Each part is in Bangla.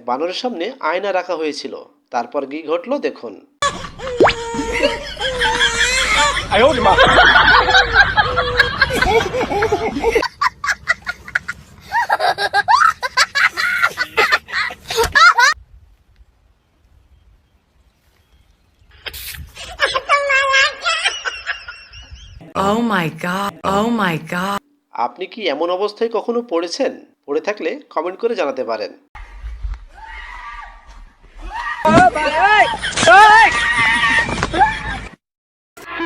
বানরের সামনে আয়না রাখা হয়েছিল। তারপর কি ঘটলো দেখুন। Oh my god. Oh my god. আপনি কি এমন অবস্থায় কখনো পড়েছেন? পড়ে থাকলে কমেন্ট করে জানাতে পারেন।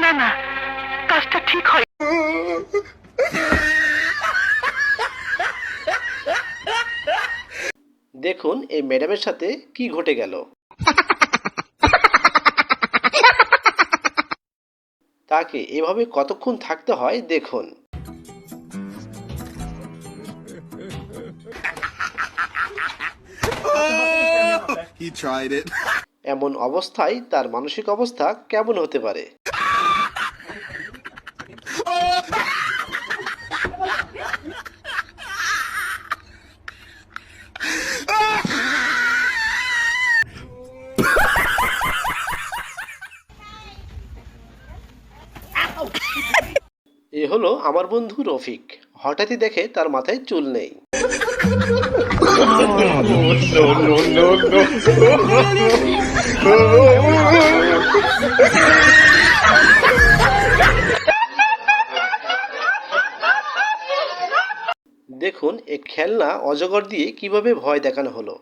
না না, কাজটা ঠিক হয়। দেখুন এই ম্যাডামের সাথে কি ঘটে গেল। তাকে এভাবে কতক্ষণ থাকতে হয় দেখুন। He tried it. এমন অবস্থায় তার মানসিক অবস্থা কেমন হতে পারে? এ হলো আমার বন্ধু রফিক। হঠাৎই দেখে তার মাথায় চুল নেই। দেখুন এ খেলনা অজগর দিয়ে কিভাবে ভয় দেখানো হলো।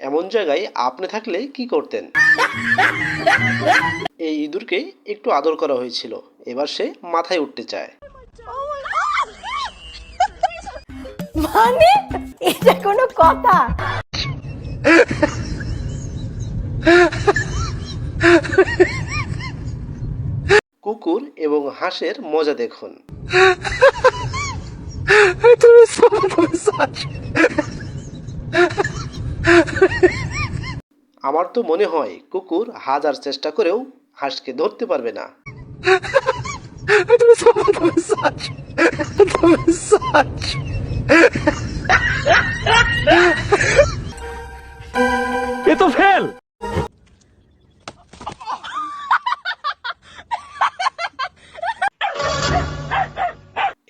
এমন জায়গায় আপনি থাকলে কি করতেন? এই ইঁদুরকে একটু আদর করা হয়েছিল, এবার সে মাথায় উঠতে চায়। মানে এটা কোনো কথা? কুকুর এবং হাঁসের মজা দেখুন। আমার তো মনে হয় কুকুর হাজার চেষ্টা করেও হাঁসকে ধরতে পারবে না। ये तो फेल।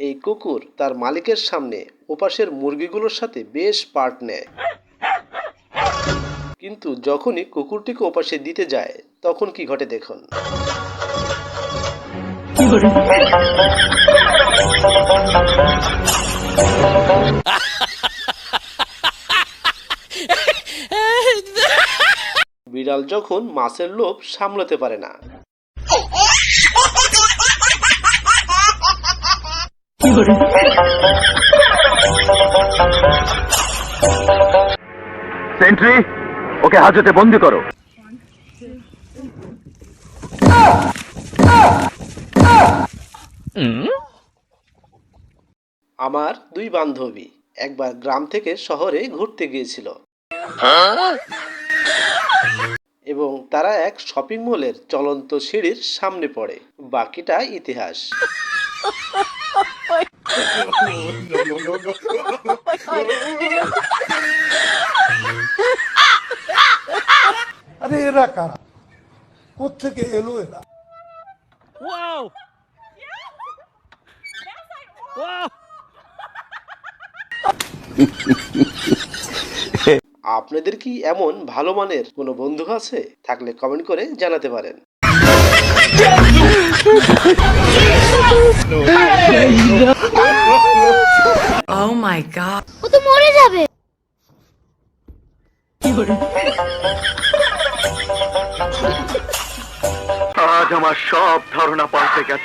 এই কুকুর তার মালিকের সামনে ওপাশের মুরগিগুলোর সাথে বেশ পার্ট নেয়, কিন্তু যখনই কুকুরটিকে ওপাশে দিতে যায় তখন কি ঘটে দেখুন। বিড়াল যখন মাছের লোভ সামলাতে পারে না। सेंट्री, ओके हाजते बंदी करो। আমার দুই বান্ধবী একবার গ্রাম থেকে শহরে ঘুরতে গিয়েছিল এবং তারা এক শপিং মলের চলন্ত সিঁড়ির সামনে পড়ে। বাকিটা ইতিহাস। আরে এরা কারা, কোত্থেকে এলো এরা? Wow wow. আপনাদের কি এমন ভালো মানের কোনো বন্ধু আছে? থাকলে কমেন্ট করে জানাতে পারেন। Oh my god. ও তো মরে যাবে। আজ আমার সব ধারণা পাল্টে গেছে।